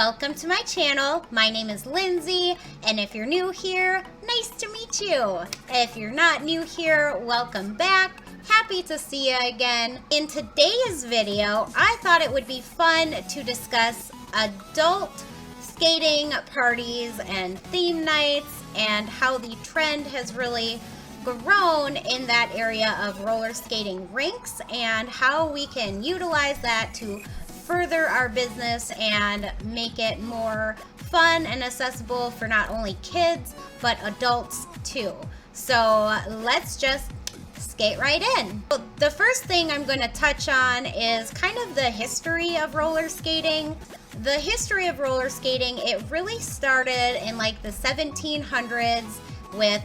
Welcome to my channel. My name is Lindsay, and if you're new here, nice to meet you. If you're not new here, welcome back. Happy to see you again. In today's video, I thought it would be fun to discuss adult skating parties and theme nights and how the trend has really grown in that area of roller skating rinks and how we can utilize that to further our business and make it more fun and accessible for not only kids but adults too. So let's just skate right in. The first thing I'm going to touch on is kind of the history of roller skating. The history of roller skating, it really started in like the 1700s with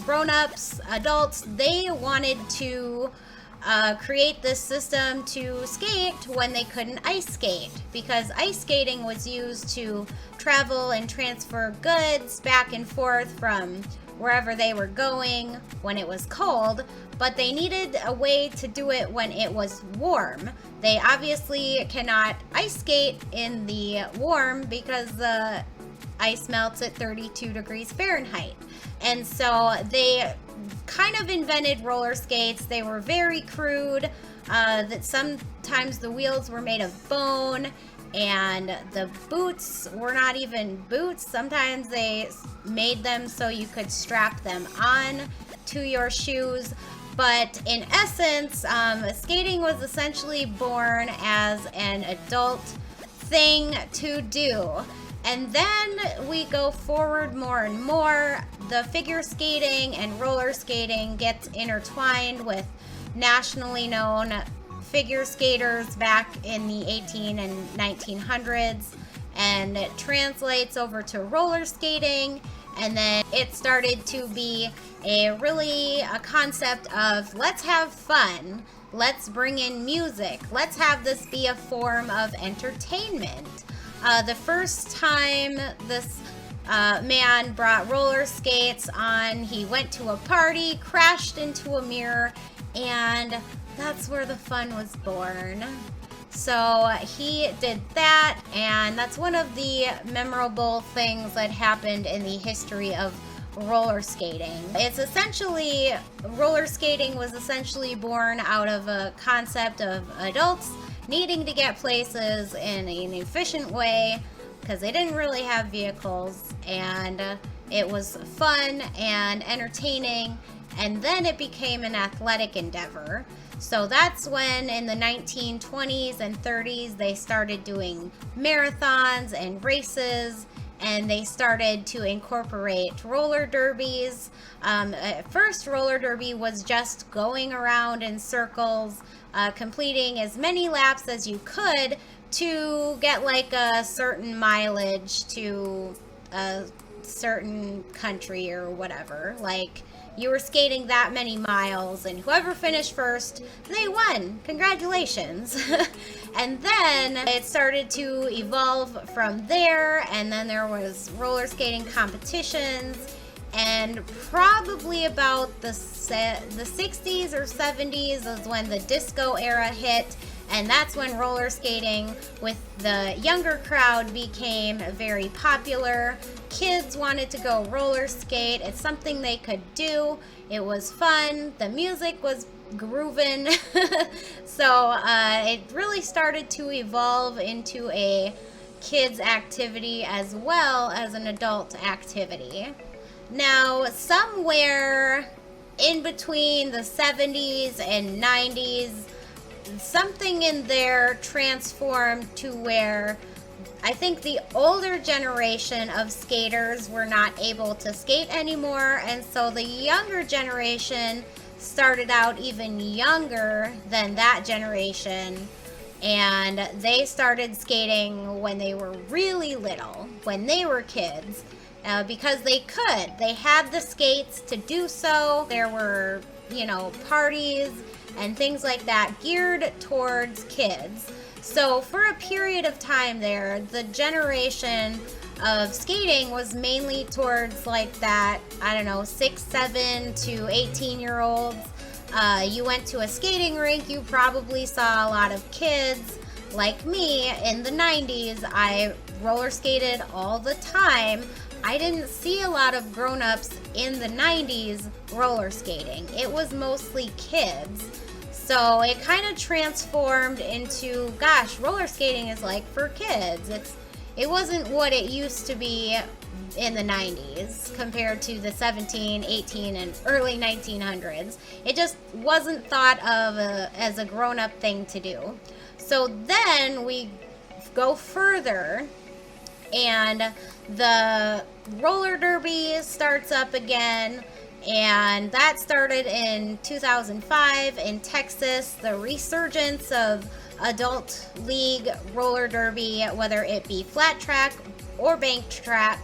grown-ups, adults. They wanted to create this system to skate when they couldn't ice skate, because ice skating was used to travel and transfer goods back and forth from wherever they were going when it was cold, but they needed a way to do it when it was warm. They obviously cannot ice skate in the warm because the ice melts at 32 degrees Fahrenheit. And so they kind of invented roller skates. They were very crude, that sometimes the wheels were made of bone, and the boots were not even boots. Sometimes they made them so you could strap them on to your shoes. But in essence, skating was essentially born as an adult thing to do. And then we go forward more and more. The figure skating and roller skating gets intertwined with nationally known figure skaters back in the 18 and 1900s, and it translates over to roller skating. And then it started to be a concept of let's have fun, let's bring in music, let's have this be a form of entertainment. The first time this man brought roller skates on, he went to a party, crashed into a mirror, and that's where the fun was born. So he did that, and that's one of the memorable things that happened in the history of roller skating. Roller skating was essentially born out of a concept of adults needing to get places in an efficient way because they didn't really have vehicles, and it was fun and entertaining, and then it became an athletic endeavor. So that's when in the 1920s and 30s they started doing marathons and races, and they started to incorporate roller derbies. At first, roller derby was just going around in circles, completing as many laps as you could to get like a certain mileage to a certain country or whatever. Like, you were skating that many miles, and whoever finished first, they won. Congratulations. And then it started to evolve from there, and then there was roller skating competitions, and probably about the 60s or 70s is when the disco era hit, and that's when roller skating with the younger crowd became very popular. Kids wanted to go roller skate. It's something they could do. It was fun. The music was groovin'. So it really started to evolve into a kids activity as well as an adult activity. Now, somewhere in between the 70s and 90s, something in there transformed to where I think the older generation of skaters were not able to skate anymore, and so the younger generation started out even younger than that generation, and they started skating when they were really little, when they were kids, because they could. They had the skates to do so. There were, parties and things like that geared towards kids. So for a period of time there, the generation of skating was mainly towards like that, 6, 7 to 18-year-olds. You went to a skating rink, you probably saw a lot of kids. Like me, in the 90s, I roller skated all the time, I didn't see a lot of grown-ups in the 90s roller skating. It was mostly kids. So it kind of transformed into, gosh, roller skating is like for kids. It wasn't what it used to be in the 90s compared to the 17, 18, and early 1900s. It just wasn't thought of as a grown-up thing to do. So then we go further, and the roller derby starts up again, and that started in 2005 in Texas. The resurgence of adult league roller derby, whether it be flat track or bank track,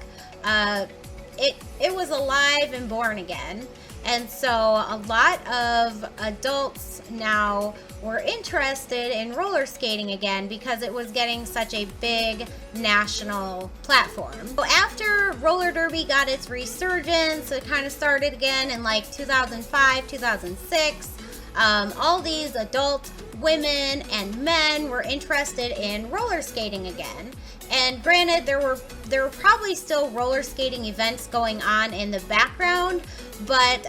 it was alive and born again. And so a lot of adults now were interested in roller skating again because it was getting such a big national platform. So after roller derby got its resurgence, it kind of started again in like 2005, 2006. All these adult women and men were interested in roller skating again. And granted, there were probably still roller skating events going on in the background, but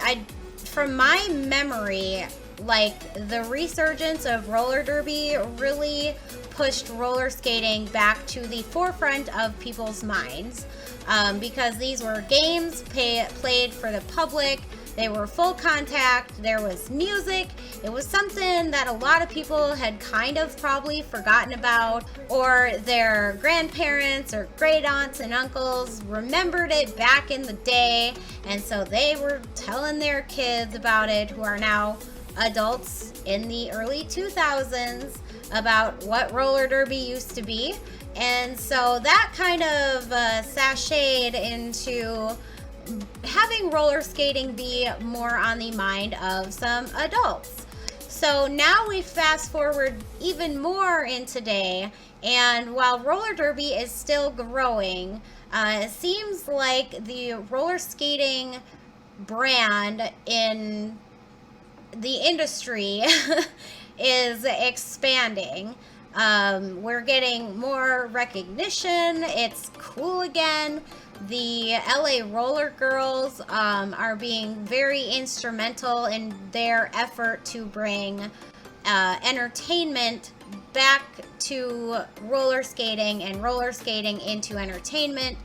from my memory, like the resurgence of roller derby really pushed roller skating back to the forefront of people's minds, because these were games played for the public. They were full contact, there was music. It was something that a lot of people had kind of probably forgotten about, or their grandparents or great aunts and uncles remembered it back in the day, and so they were telling their kids about it, who are now adults in the early 2000s, about what roller derby used to be. And so that kind of sashayed into having roller skating be more on the mind of some adults. So now we fast forward even more in today, and while roller derby is still growing, it seems like the roller skating brand in the industry is expanding. We're getting more recognition. It's cool again. The LA Roller Girls are being very instrumental in their effort to bring entertainment back to roller skating and roller skating into entertainment.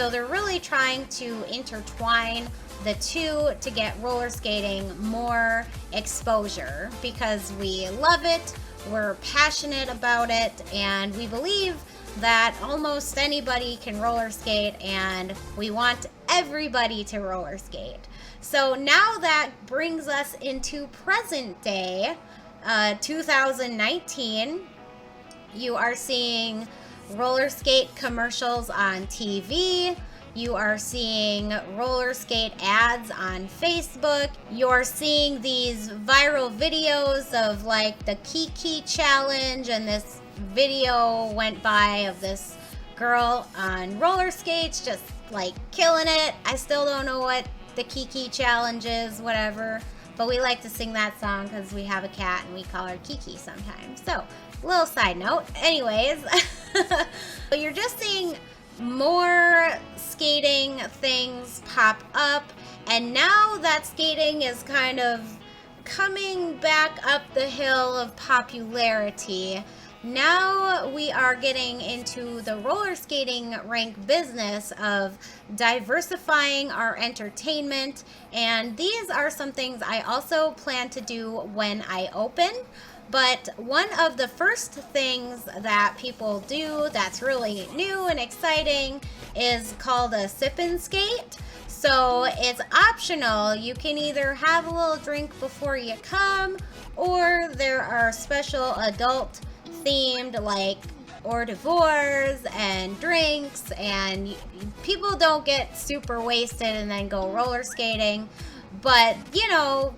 So they're really trying to intertwine the two to get roller skating more exposure because we love it, we're passionate about it, and we believe that almost anybody can roller skate, and we want everybody to roller skate. So now that brings us into present day, 2019. You are seeing roller skate commercials on TV. You are seeing roller skate ads on Facebook. You're seeing these viral videos of like the Kiki challenge, and this video went by of this girl on roller skates just like killing it. I still don't know what the Kiki challenge is, whatever, but we like to sing that song because we have a cat and we call her Kiki sometimes. So, little side note. Anyways, you're just seeing more skating things pop up, and now that skating is kind of coming back up the hill of popularity, now we are getting into the roller skating rink business of diversifying our entertainment, and these are some things I also plan to do when I open. But one of the first things that people do that's really new and exciting is called a sip and skate. So it's optional. You can either have a little drink before you come, or there are special adult themed like hors d'oeuvres and drinks, and people don't get super wasted and then go roller skating, but you know,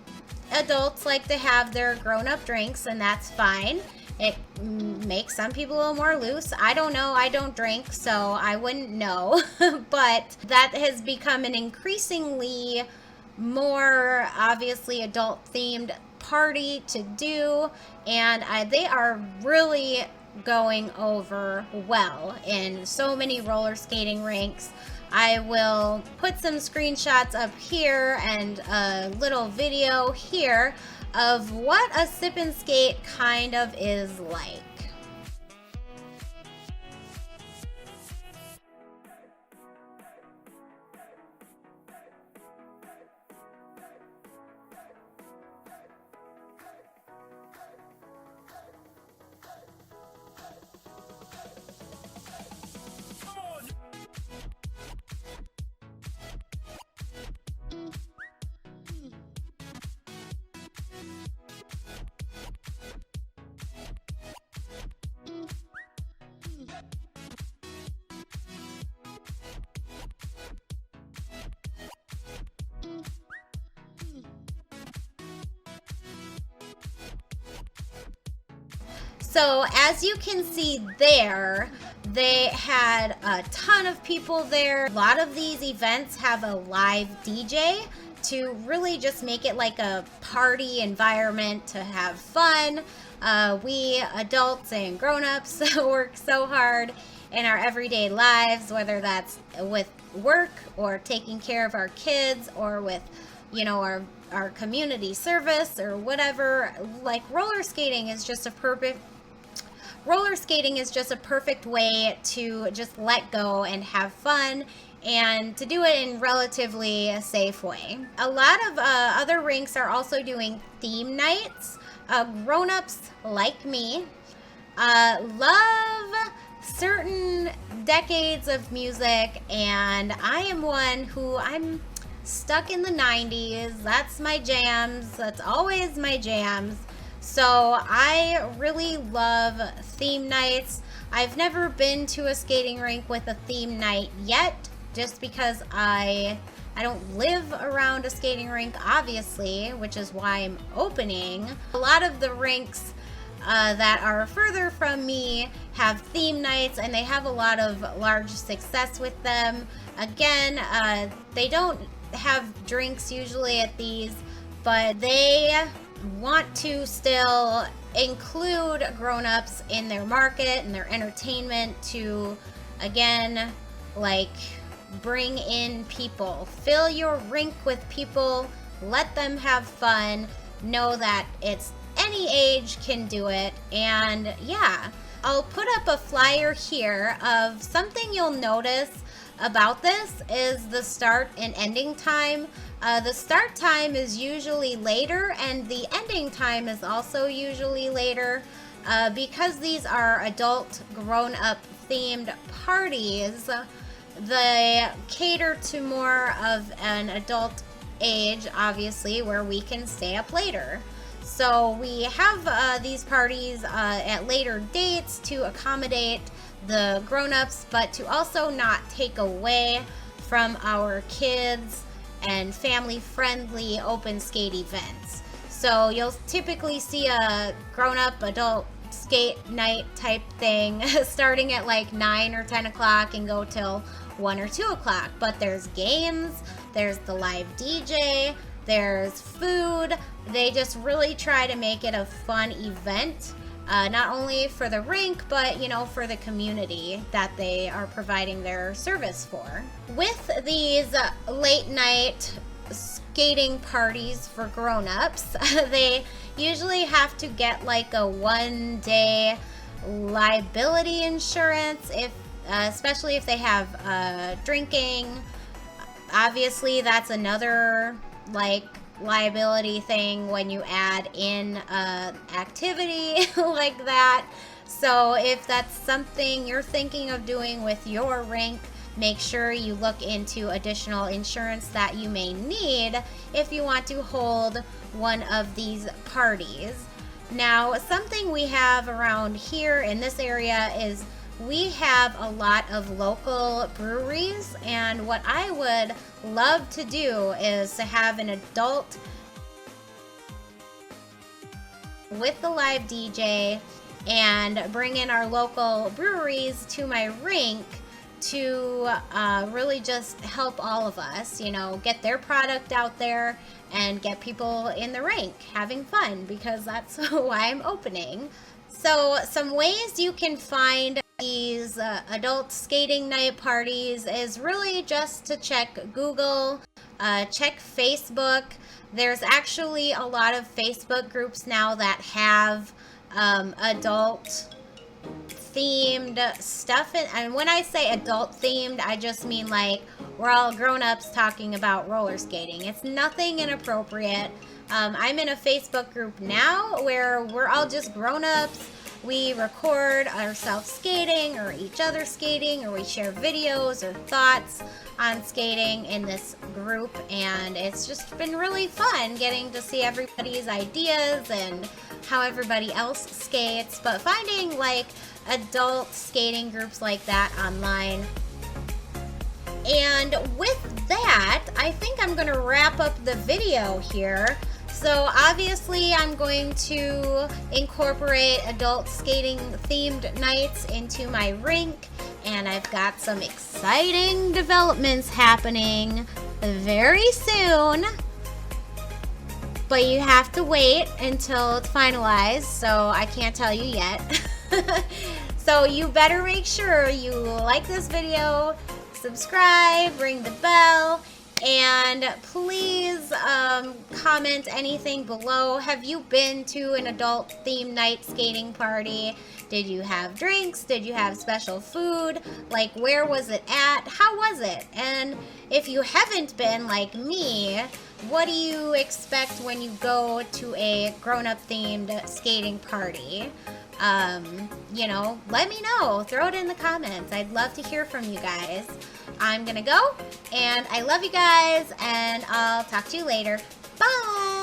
adults like to have their grown-up drinks, and that's fine. It makes some people a little more loose. I don't know. I don't drink, so I wouldn't know. But that has become an increasingly more obviously adult-themed party to do, and they are really going over well in so many roller skating rinks. I will put some screenshots up here and a little video here of what a sip and skate kind of is like. So as you can see there, they had a ton of people there. A lot of these events have a live DJ to really just make it like a party environment to have fun. We adults and grown-ups work so hard in our everyday lives, whether that's with work or taking care of our kids or with, you know, our community service or whatever. Like roller skating is just a perfect way to just let go and have fun, and to do it in relatively a safe way. A lot of other rinks are also doing theme nights. Grown-ups like me love certain decades of music, and I am one who I'm stuck in the 90s. That's my jams. That's always my jams. So I really love theme nights. I've never been to a skating rink with a theme night yet, just because I don't live around a skating rink, obviously, which is why I'm opening. A lot of the rinks that are further from me have theme nights, and they have a lot of large success with them. Again, they don't have drinks usually at these, but they want to still include grown-ups in their market and their entertainment to, again, like, bring in people. Fill your rink with people, let them have fun, know that it's any age can do it. And yeah, I'll put up a flyer here of something you'll notice about this is the start and ending time. The start time is usually later, and the ending time is also usually later. Because these are adult, grown-up themed parties, they cater to more of an adult age, obviously, where we can stay up later. So we have these parties at later dates to accommodate the grown-ups, but to also not take away from our kids and family-friendly open skate events. So you'll typically see a grown-up adult skate night type thing starting at like 9 or 10 o'clock and go till 1 or 2 o'clock. But there's games, there's the live DJ, there's food. They just really try to make it a fun event, not only for the rink, but for the community that they are providing their service for. With these late night skating parties for grown-ups, they usually have to get like a 1-day liability insurance, especially if they have drinking. Obviously, that's another like liability thing when you add in activity like that. So if that's something you're thinking of doing with your rink, make sure you look into additional insurance that you may need if you want to hold one of these parties. Now, something we have around here in this area is we have a lot of local breweries, and what I would love to do is to have an adult with the live DJ and bring in our local breweries to my rink to really just help all of us, get their product out there and get people in the rink having fun, because that's why I'm opening. So some ways you can find these adult skating night parties is really just to check Google, check Facebook. There's actually a lot of Facebook groups now that have adult themed stuff, and when I say adult themed, I just mean like we're all grown-ups talking about roller skating. It's nothing inappropriate. I'm in a Facebook group now where we're all just grown-ups. We record ourselves skating or each other skating, or we share videos or thoughts on skating in this group, and it's just been really fun getting to see everybody's ideas and how everybody else skates. But finding like adult skating groups like that online. And with that, I think I'm going to wrap up the video here. So obviously I'm going to incorporate adult skating themed nights into my rink, and I've got some exciting developments happening very soon. But you have to wait until it's finalized, so I can't tell you yet. So you better make sure you like this video, subscribe, ring the bell, and please comment anything below. Have you been to an adult themed night skating party? Did you have drinks? Did you have special food? Like, where was it at? How was it? And if you haven't been like me, what do you expect when you go to a grown-up themed skating party? Let me know. Throw it in the comments. I'd love to hear from you guys. I'm gonna go, and I love you guys, and I'll talk to you later. Bye!